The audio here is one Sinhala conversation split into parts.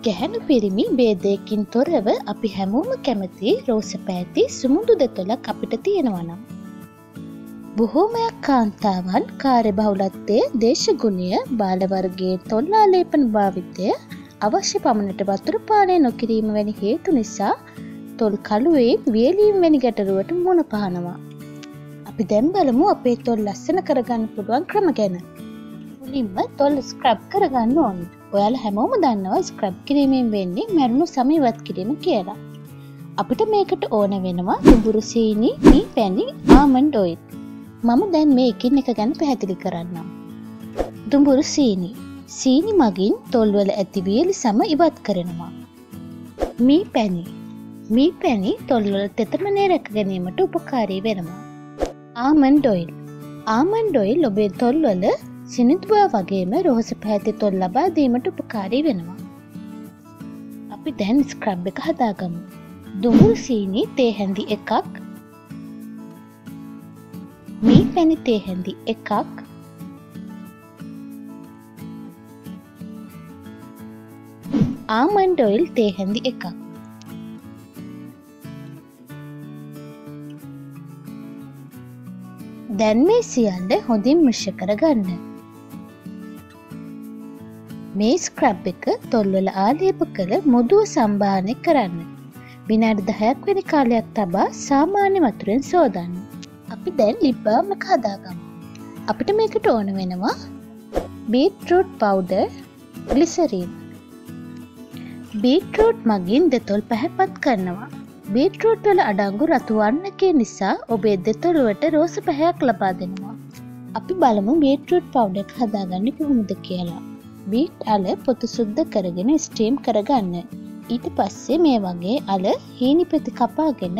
ගැහැණු පිරිමි ભેදයකින් තොරව අපි හැමෝම කැමති රෝස පැහැති සුමුදු දෙතොලක් අපිට තියෙනවා නම්. බොහෝමයක් කාන්තාවන් කාර්යබහුලත්වයේ දේශගුණය බාල වර්ගයේ තොල් ආලේපන භාවිතය අවශ්‍ය පමණට වතුර පානය නොකිරීම වැනි හේතු නිසා තොල් කළුවේ වියලීම් වැනි ගැටලුවට මුහුණ පානවා. අපි දැන් බලමු අපේ තොල් ලස්සන කරගන්න පුළුවන් ක්‍රම ගැන. මුලින්ම තොල් ස්ක්‍රබ් කරගන්න ඕනේ. ඔයාලා හැමෝම දන්නවා ස්ක්‍රබ් කිරීමෙන් වෙන්නේ මැරුණු සම ඉවත් කිරීම කියලා. අපිට මේකට ඕන වෙනවා දුඹුරු සීනි, මී පැණි, ආමන්ඩ් ඔයිල්. මම දැන් මේ එකින් එක ගැන පැහැදිලි කරන්නම්. දුඹුරු සීනි. සීනි මගින් තොල්වල ඇති වියලි සම ඉවත් කරනවා. මී පැණි. මී පැණි තොල්වල තෙතමනය රැක ගැනීමට උපකාරී වෙනවා. Almond oil. ආමන්ඩ් ඔයිල් ඔබේ තොල්වල සිනිඳුවා වගේම රෝස පැහැති තොල් ලබා දීමට උපකාරී වෙනවා. අපි දැන් ස්ක්‍රබ් එක හදාගමු. දුඹුරු සීනි තේ හැඳි 1ක්, මී පැණි තේ හැඳි 1ක්, ආමන්ඩ් ඔයිල් තේ හැඳි 1ක්. දැන් මේ සියල්ල හොඳින් මිශ්‍ර කරගන්න. මේ ස්ක්‍රබ් එක තොල්වල ආලේප කළ මුදුව සම්බාහනය කරන්න. විනාඩි 10ක් වැනි කාලයක් තබා සාමාන්‍ය වතුරෙන් සෝදන්න. අපි දැන් ලිප් බාම් එක හදාගමු. අපිට මේකට ඕන වෙනවා බීට්රූට් පවුඩර්, ග්ලිසරින්. බීට්රූට් මගින් දෙතොල් පැහැපත් කරනවා. බීට්රූට් වල අඩංගු රතු වර්ණකය නිසා ඔබේ දෙතොලට රෝස පැහැයක් ලබා දෙනවා. අපි බලමු බීට්රූට් පවුඩර් එක හදාගන්නේ කොහොමද කියලා. බීට් අල පොතු සුද්ධ කරගෙන ස්ටීම් කරගන්න. ඊට පස්සේ මේ වගේ අල හීනි පෙති කපාගෙන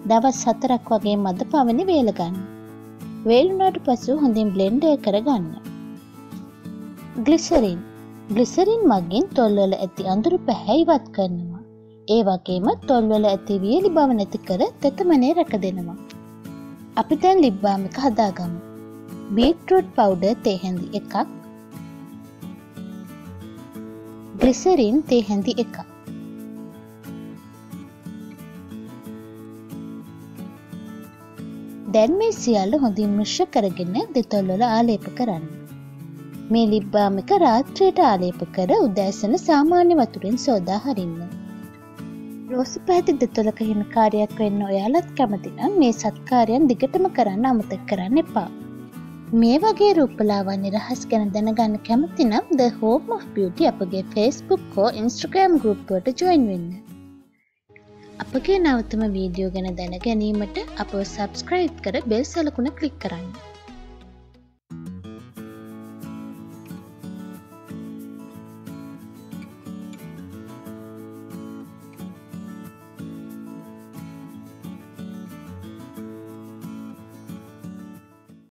දවස් 4ක් වගේ මද පවනේ වේල ගන්න. වේලුණාට පසු හොඳින් බ්ලෙන්ඩ් කරගන්න. ග්ලිසරින්. ග්ලිසරින් මගින් තොල්වල ඇති අඳුරු පැහැ ඉවත් කරනවා. ඒ වගේම තොල්වල ඇති වියලි බව නැති කර තෙතමනේ රැක දෙනවා. අපි දැන් ලිප් බාම් එක හදාගමු. බීට්රූට් පවුඩර් තේ හැඳි 1ක්, ග්ලිසරින් තේ හැඳි 1ක්. දැන් මේ සියල්ල හොඳින් මිශ්‍ර කරගෙන දෙතොල් වල ආලේප කරන්න. මේ ලිප් බාම් එක රාත්‍රියට ආලේප කර උදෑසන සාමාන්‍ය වතුරෙන් සෝදා හරින්න. රෝස පැහැති දෙතොලක හිමිකාරයක් වෙන්න ඔයාලත් කැමති නම් මේ සත්කාරයන් දිගටම කරන්න අමතක කරන්න එපා. මේ වගේ රූපලාවන්‍ය රහස් ගැන දැනගන්න කැමති නම් The Home of Beauty අපගේ Facebook හෝ Instagram group වලට join වෙන්න. අපගේ නවතම වීඩියෝ ගැන දැන ගැනීමට අපව subscribe කර bell සලකුණ click කරන්න.